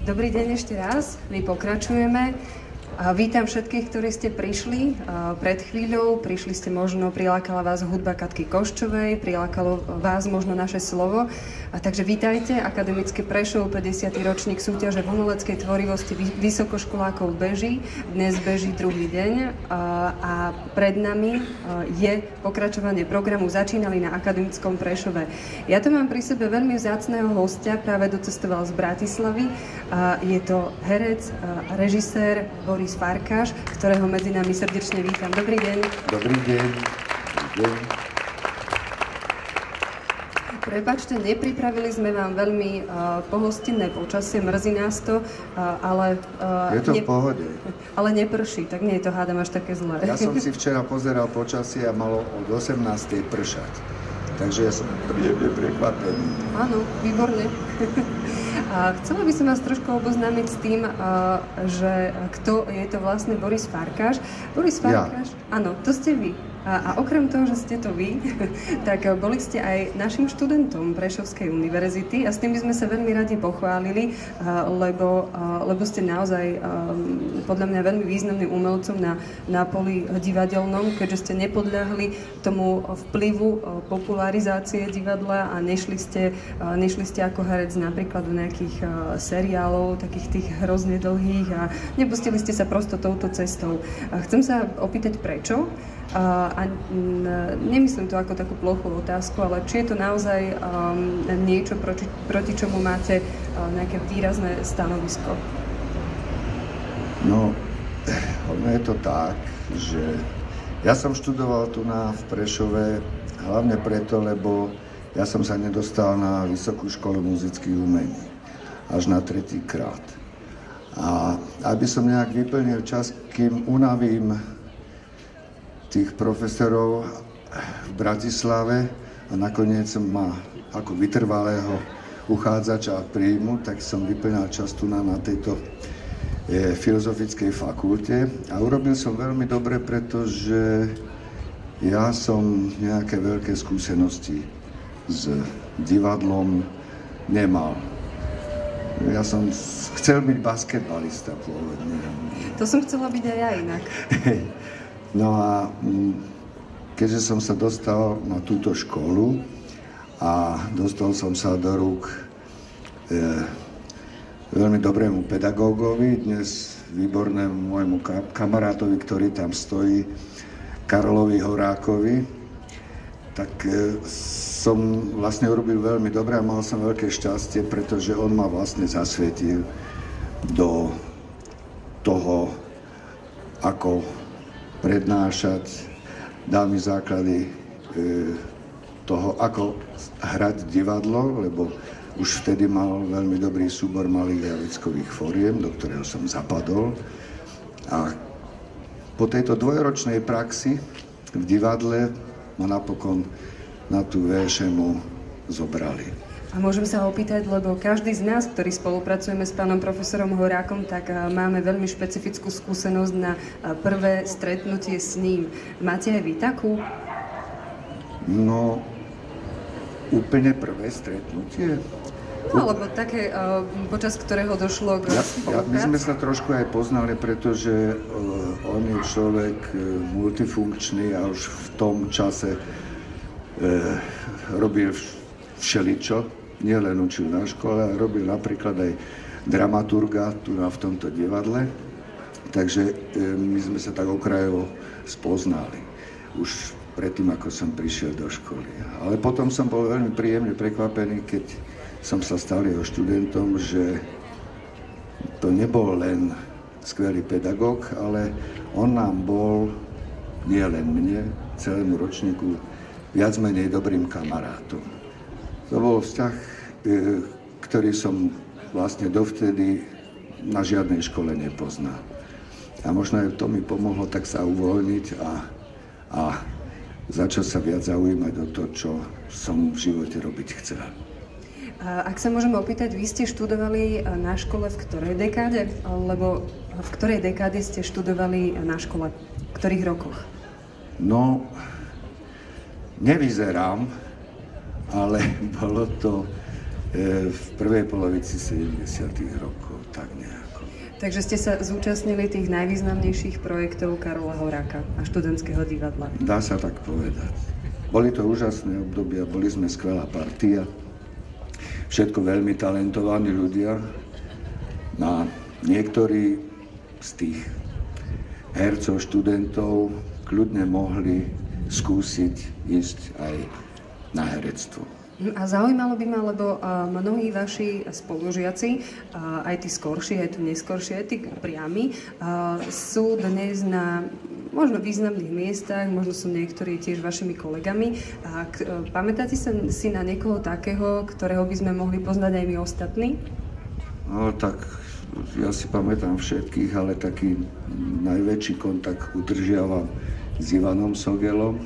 Dobrý deň ešte raz, my pokračujeme. Vítam všetkých, ktorí ste prišli pred chvíľou. Prišli ste možno, prilákala vás hudba Katky Koščovej, prilákalo vás možno naše slovo. Takže vítajte, Akademický Prešov, 50. ročník súťaže v umeleckej tvorivosti vysokoškolákov beží. Dnes beží druhý deň a pred nami je pokračovanie programu. Začínali na Akademickom Prešove. Ja tu mám pri sebe veľmi vzácneho hostia, práve docestoval z Bratislavy. Je to herec, režisér Boris Farkáš, ktorého medzi nami srdečne vítam. Dobrý deň. Dobrý deň. Prepáčte, nepripravili sme vám veľmi pohostinné počasie, mrzí nás to, ale... Je to v pohode. Ale neprší, tak nie je to, hádam, až také zlé. Ja som si včera pozeral počasie a malo od 18. pršať. Takže ja som príjemne prekvapený. Áno, výborne. Chcela by som vás trošku oboznámiť s tým, že kto je to vlastne Boris Farkáš. Boris Farkáš, áno, to ste vy. A okrem toho, že ste to vy, tak boli ste aj našim študentom Prešovskej univerzity a s tým by sme sa veľmi radi pochválili, lebo ste naozaj podľa mňa veľmi významným umelcom na poli divadelnom, keďže ste nepodľahli tomu vplyvu popularizácie divadla a nešli ste ako herec napríklad do nejakých seriálov, takých tých hrozne dlhých a nepustili ste sa prosto touto cestou. Chcem sa opýtať prečo? A nemyslím to ako takú plochú otázku, ale či je to naozaj niečo, proti čomu máte nejaké výrazné stanovisko? No, ono je to tak, že ja som študoval tu v Prešove hlavne preto, lebo ja som sa nedostal na Vysokú školu muzických umení až na 3. krát. A aby som nejak vyplnil čas, kým unavím tých profesorov v Bratislave a nakoniec ma ako vytrvalého uchádzača príjmu, tak som vyplňal čas tu na tejto filozofickej fakulte a urobil som veľmi dobre, pretože ja som nejaké veľké skúsenosti s divadlom nemal. Ja som chcel byť basketbalista pôvodne. To som chcela byť aj ja inak. No a keďže som sa dostal na túto školu a dostal som sa do rúk veľmi dobrému pedagógovi, dnes výbornému môjmu kamarátovi, ktorý tam stojí, Karolovi Horákovi, tak som vlastne urobil veľmi dobre a mal som veľké šťastie, pretože on ma vlastne zasvietil do toho, ako prednášať, dal mi základy toho, ako hrať divadlo, lebo už vtedy mal veľmi dobrý súbor malých jazykových fóriem, do ktorého som zapadol. A po tejto dvojročnej praxi v divadle ma napokon na tú VŠMU zobrali. A môžem sa opýtať, lebo každý z nás, ktorý spolupracujeme s pánom profesorom Horákom, tak máme veľmi špecifickú skúsenosť na prvé stretnutie s ním. Máte aj vy takú? No, úplne prvé stretnutie? No, alebo také, počas ktorého došlo k spolupráci. My sme sa trošku aj poznali, pretože on je človek multifunkčný a už v tom čase robil všeličo. Nielen učil na škole, ale robil napríklad aj dramaturga tu v tomto divadle. Takže my sme sa tak okrajovo spoznali. Už predtým, ako som prišiel do školy. Ale potom som bol veľmi príjemne prekvapený, keď som sa stal jeho študentom, že to nebol len skvelý pedagóg, ale on nám bol, nie len mne, celému ročníku, viac menej dobrým kamarátom. To bol vzťah, ktorý som vlastne dovtedy na žiadnej škole nepoznal. A možno aj to mi pomohlo tak sa uvoľniť a začať sa viac zaujímať o to, čo som v živote robiť chcel. Ak sa môžeme opýtať, vy ste študovali na škole v ktorej dekáde? Lebo v ktorej dekáde ste študovali na škole? V ktorých rokoch? No, nevyzerám, ale bolo to v prvej polovici 70. rokov, tak nejako. Takže ste sa zúčastnili tých najvýznamnejších projektov Karola Horáka a študentského divadla. Dá sa tak povedať. Boli to úžasné obdobia, boli sme skvelá partia, všetko veľmi talentovaní ľudia. A niektorí z tých hercov, študentov kľudne mohli skúsiť ísť aj na herectvo. A zaujímalo by ma, lebo mnohí vaši spolužiaci, aj tí skorší, aj tí neskorší, aj tí priami, sú dnes na možno významných miestach, možno sú niektorí tiež vašimi kolegami. Pamätáte sa si na niekoho takého, ktorého by sme mohli poznať aj my ostatní? No tak ja si pamätám všetkých, ale taký najväčší kontakt udržiavam s Ivanom Sogelom,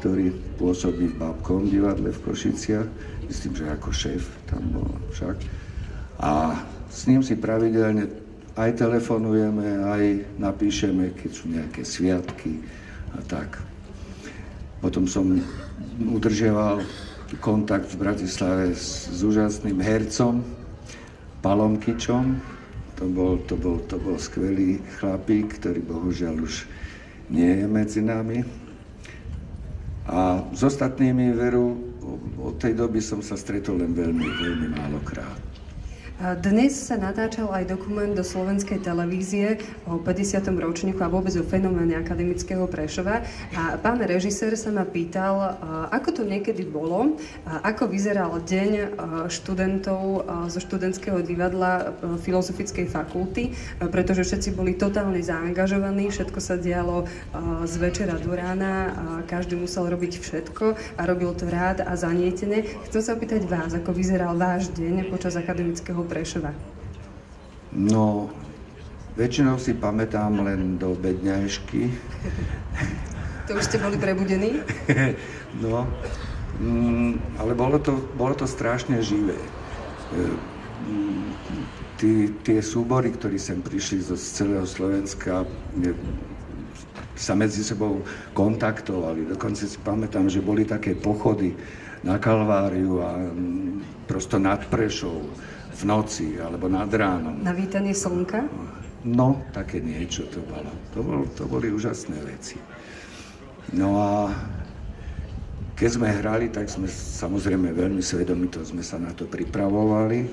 ktorý pôsobí v Bábkovom divadle v Košiciach. Myslím, že ako šéf tam bol však. A s ním si pravidelne aj telefonujeme, aj napíšeme, keď sú nejaké sviatky a tak. Potom som udržiaval kontakt v Bratislave s úžasným hercom, Palom Kičom. To bol skvelý chlapík, ktorý bohužiaľ už nie je medzi nami. A s ostatnými, veru, od tej doby som sa stretol len veľmi, veľmi málokrát. Dnes sa natáčal aj dokument do slovenskej televízie o 50. ročníku a vôbec o fenoméne akademického Prešova. A pán režisér sa ma pýtal, ako to niekedy bolo, ako vyzeral deň študentov zo študentského divadla Filozofickej fakulty, pretože všetci boli totálne zaangažovaní, všetko sa dialo z večera do rána, každý musel robiť všetko a robil to rád a zanietene. Chcem sa opýtať vás, ako vyzeral váš deň počas akademického Prešova? No, väčšinou si pamätám len do bedňajšky. To už ste boli prebudení? No, ale bolo to strašne živé. Tie súbory, ktorí sem prišli z celého Slovenska, sa medzi sebou kontaktovali. Dokonca si pamätám, že boli také pochody na Kalváriu a prosto nad Prešov v noci alebo nad ránom. Na vítanie slnka? No, také niečo to bolo. To boli úžasné veci. No a keď sme hrali, tak sme samozrejme veľmi svedomito sme sa na to pripravovali.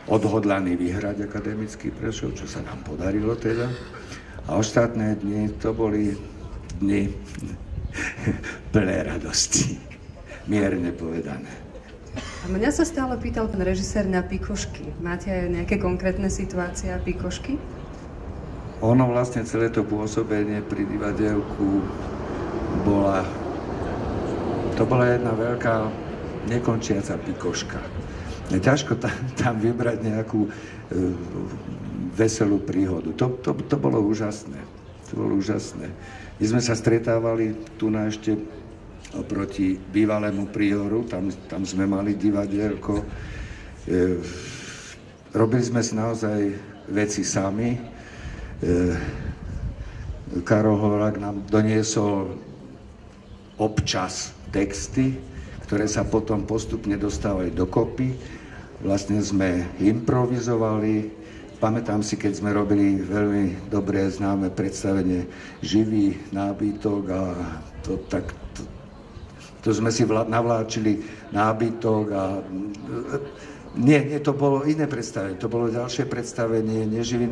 Odhodlaní vyhrať akademický Prešov, čo sa nám podarilo teda. A ostatné dni to boli dni plné radosti. Mierne povedané. A mňa sa stále pýtal pán režisér na pikošky. Máte aj nejaké konkrétne situácie a pikošky? Ono vlastne celé to pôsobenie pri divadelku bola jedna veľká nekončiaca pikoška. Je ťažko tam vybrať nejakú veselú príhodu. To bolo úžasné. To bolo úžasné. My sme sa stretávali tu na ešte oproti bývalému prioru, tam sme mali divadielko. Robili sme si naozaj veci sami. Karol Horák nám doniesol občas texty, ktoré sa potom postupne dostávali dokopy. Vlastne sme improvizovali. Pamätám si, keď sme robili veľmi dobré známe predstavenie Živý nábytok a to sme si navláčili nábytok a nie, to bolo iné predstavenie, to bolo ďalšie predstavenie, neživý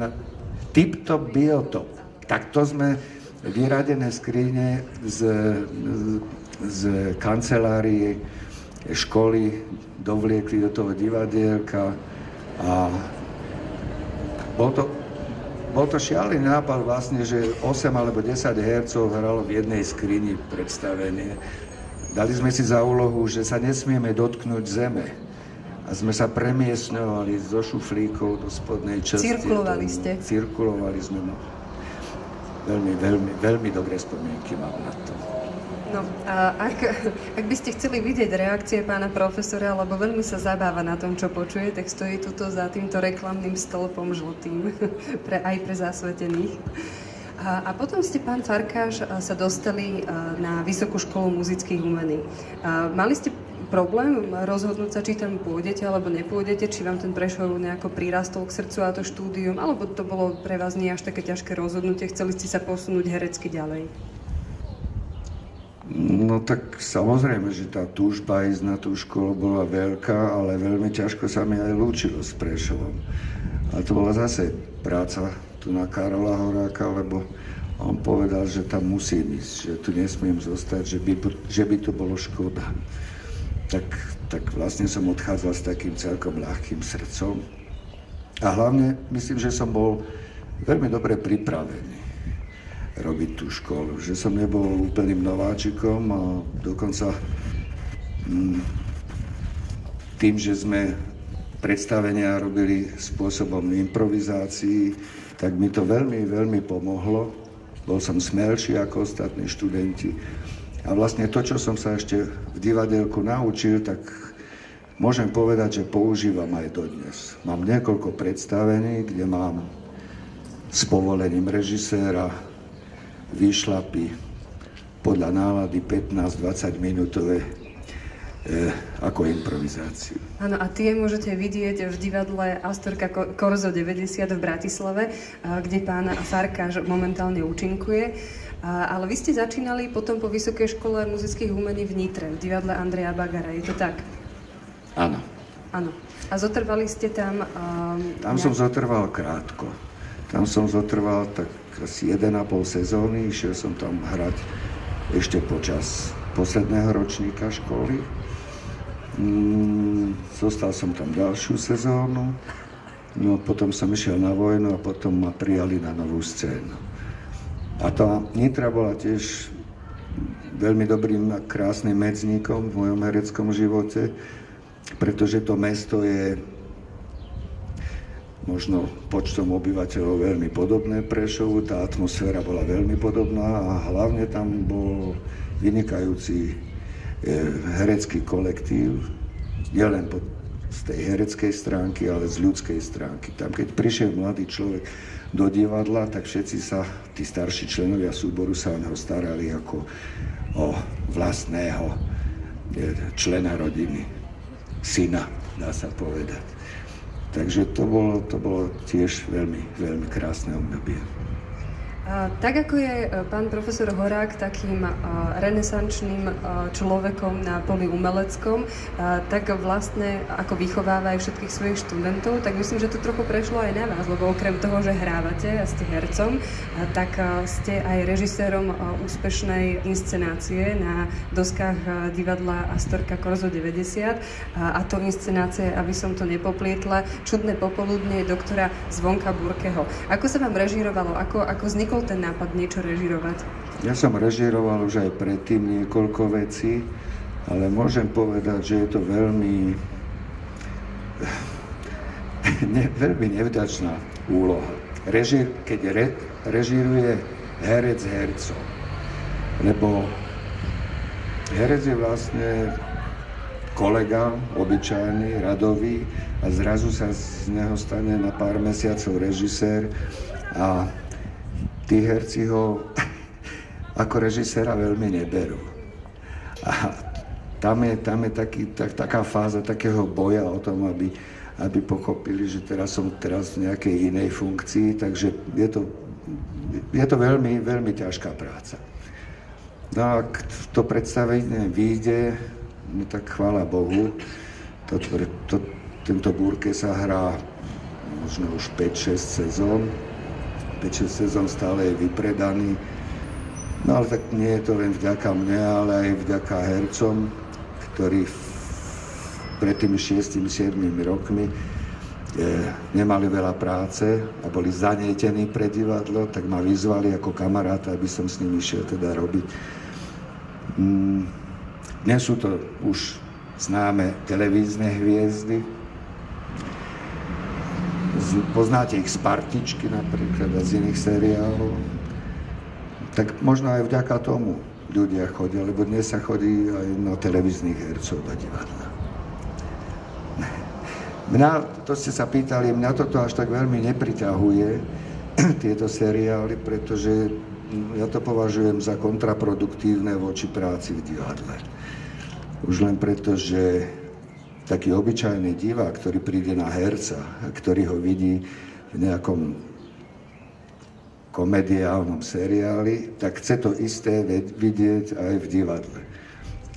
Tip-top, biotop. Tak to sme vyradené skrine z kancelárie školy dovliekli do toho divadielka a bol to šialený nápad vlastne, že 8 alebo 10 hercov hralo v jednej skrini predstavenie. Dali sme si za úlohu, že sa nesmieme dotknúť zeme. A sme sa premiestňovali zo šuflíkov do spodnej časti. Cirkulovali ste? Cirkulovali sme. No. Veľmi, veľmi, veľmi dobré spomienky mám na to. No a ak by ste chceli vidieť reakcie pána profesora, lebo veľmi sa zabáva na tom, čo počuje, tak stojí tuto za týmto reklamným stĺpom žltým, aj pre zasvetených. A potom ste, pán Farkáš, sa dostali na Vysokú školu muzických umení. Mali ste problém rozhodnúť sa, či tam pôjdete alebo nepôjdete, či vám ten Prešov nejako prirastol k srdcu a to štúdium, alebo to bolo pre vás nie až také ťažké rozhodnutie, chceli ste sa posunúť herecky ďalej? No tak samozrejme, že tá túžba ísť na tú školu bola veľká, ale veľmi ťažko sa mi aj lúčilo s Prešovom. A to bola zase práca tu na Karola Horáka, lebo on povedal, že tam musím ísť, že tu nesmiem zostať, že by to bolo škoda. Tak vlastne som odchádzal s takým celkom ľahkým srdcom. A hlavne myslím, že som bol veľmi dobre pripravený robiť tú školu. Že som nebol úplným nováčikom a dokonca tým, že sme predstavenia robili spôsobom improvizácií, tak mi to veľmi, veľmi pomohlo. Bol som smelší ako ostatní študenti. A vlastne to, čo som sa ešte v divadelku naučil, tak môžem povedať, že používam aj dodnes. Mám niekoľko predstavení, kde mám s povolením režiséra výšlapy podľa nálady 15-20 minútové ako improvizáciu. Áno, a tie môžete vidieť v divadle Astorka Korzo 90 v Bratislave, kde pán Farkáš momentálne účinkuje. Ale vy ste začínali potom po Vysokej škole muzických umení v Nitre, v divadle Andreja Bagara, je to tak? Áno. Áno. A zotrvali ste tam... Tam som zotrval krátko. Tam som zotrval tak asi 1,5 sezóny, išiel som tam hrať ešte počas posledného ročníka školy. Zostal som tam ďalšiu sezónu, no potom som išiel na vojnu a potom ma prijali na novú scénu. A tá Nitra bola tiež veľmi dobrým a krásnym medzníkom v mojom hereckom živote, pretože to mesto je možno počtom obyvateľov veľmi podobné Prešovu, tá atmosféra bola veľmi podobná a hlavne tam bol vynikajúci herecký kolektív, nielen z tej hereckej stránky, ale z ľudskej stránky. Tam, keď prišiel mladý človek do divadla, tak všetci sa, tí starší členovia súboru sa o neho starali ako o vlastného člena rodiny, syna, dá sa povedať. Takže to bolo tiež veľmi, veľmi krásne obdobie. Tak ako je pán profesor Horák takým renesančným človekom na poli umeleckom, tak vlastne ako vychováva aj všetkých svojich študentov, tak myslím, že to trochu prešlo aj na vás, lebo okrem toho, že hrávate a ste hercom, tak ste aj režisérom úspešnej inscenácie na doskách divadla Astorka Korzo 90 a to inscenácie, aby som to nepoplietla, Čudné popoludnie doktora Zvonka Burkeho. Ako sa vám režírovalo? Ako vznikol ten nápad niečo režírovať? Ja som režíroval už aj predtým niekoľko vecí, ale môžem povedať, že je to veľmi nevďačná úloha. Keď režíruje herec hercov. Lebo herec je vlastne kolega, obyčajný, radový a zrazu sa z neho stane na pár mesiacov režisér a tí herci ho ako režiséra veľmi neberú. A tam je taká fáza takého boja o tom, aby pochopili, že som v nejakej inej funkcii, takže je to veľmi, veľmi ťažká práca. No a ak to predstavenie vyjde, no tak chvála Bohu, tento Burke sa hrá možno už 5-6 sezón, 5-6 sezón stále je vypredaný. No ale tak nie je to len vďaka mne, ale aj vďaka hercom, ktorí pred tými 6-7 rokmi nemali veľa práce a boli zanietení pre divadlo, tak ma vyzvali ako kamaráta, aby som s nimi išiel teda robiť. Dnes sú to už známe televízne hviezdy. Poznáte ich z Partičky napríklad a z iných seriálov. Tak možno aj vďaka tomu ľudia chodia, lebo dnes sa chodí aj na televíznych hercov do divadla. To ste sa pýtali, mňa toto až tak veľmi nepriťahuje, tieto seriály, pretože ja to považujem za kontraproduktívne voči práci v divadle. Už len preto, že taký obyčajný divák, ktorý príde na herca, ktorý ho vidí v nejakom komediálnom seriáli, tak chce to isté vidieť aj v divadle.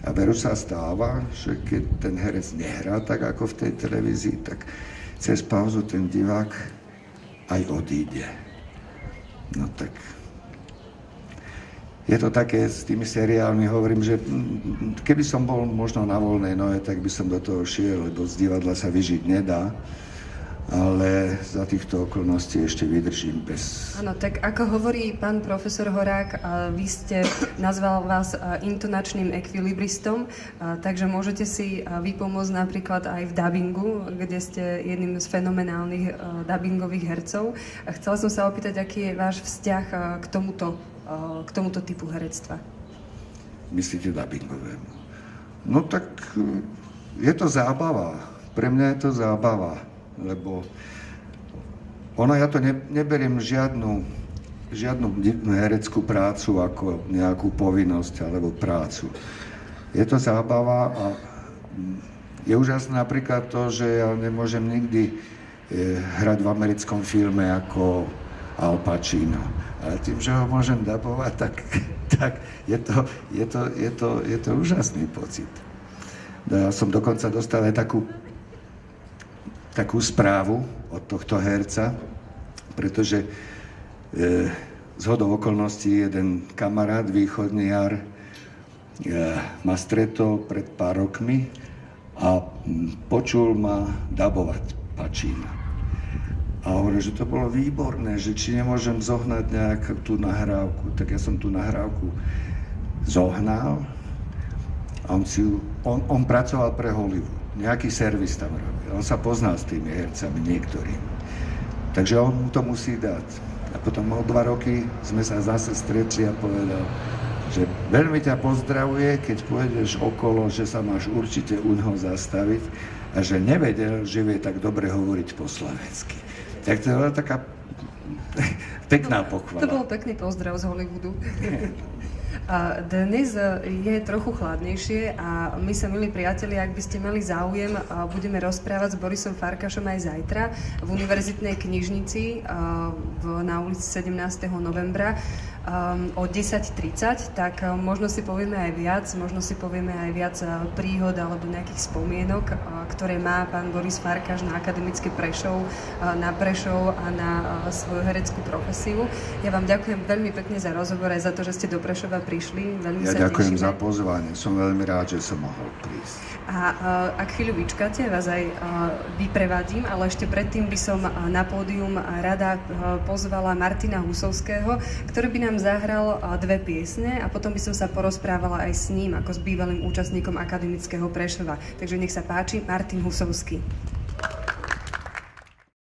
A veru sa stáva, že keď ten herec nehrá tak ako v tej televízii, tak cez pauzu ten divák aj odíde. No tak je to také s tými seriálmi, hovorím, že keby som bol možno na voľnej nohe, tak by som do toho šiel, lebo z divadla sa vyžiť nedá, ale za týchto okolností ešte vydržím bez... Áno, tak ako hovorí pán profesor Horák, vy ste nazval vás intonačným ekvilibristom, takže môžete si vypomôcť napríklad aj v dabingu, kde ste jedným z fenomenálnych dabingových hercov. Chcela som sa opýtať, aký je váš vzťah k tomuto typu herectva. Myslíte dabingovému? No tak je to zábava. Pre mňa je to zábava, lebo ja to neberiem žiadnu hereckú prácu ako nejakú povinnosť alebo prácu. Je to zábava a je úžasné napríklad to, že ja nemôžem nikdy hrať v americkom filme ako Al Pacino. Ale tým, že ho môžem dabovať, tak je to úžasný pocit. Ja som dokonca dostal aj takú správu od tohto herca, pretože zhodou okolností jeden kamarát, východniar, ma stretol pred pár rokmi a počul ma dabovať Pacina. A hovoril, že to bolo výborné, že či nemôžem zohnať nejakú tú nahrávku. Tak ja som tú nahrávku zohnal a on pracoval pre Hollywood. Nejaký servis tam robil. On sa pozná s tými hercami niektorými. Takže on mu to musí dať. A potom o 2 roky sme sa zase stretli a povedal, že veľmi ťa pozdravuje, keď pôjdeš okolo, že sa máš určite uňho zastaviť a že nevedel, že vie tak dobre hovoriť po slovensky. Tak to bola taká pekná pochvala. To bol pekný pozdrav z Hollywoodu. Dnes je trochu chladnejšie a my sa, milí priatelia, ak by ste mali záujem, budeme rozprávať s Borisom Farkašom aj zajtra v Univerzitnej knižnici na ulici 17. novembra o 10:30, tak možno si povieme aj viac príhod alebo nejakých spomienok, ktoré má pán Boris Farkaš na akademický Prešov, na Prešov a na svoju hereckú profesiu. Ja vám ďakujem veľmi pekne za rozhovor aj za to, že ste do Prešova prišli. Veľmi sa ďakujem tešíme. za pozvanie. Som veľmi rád, že som mohol prísť. A ak chvíľu vyčkáte, vás aj vyprevadím, ale ešte predtým by som na pódium rada pozvala Martina Husovského, ktorý by nám zahral 2 piesne a potom by som sa porozprávala aj s ním, ako s bývalým účastníkom akademického Prešova. Takže nech sa páči, Martin Husovský.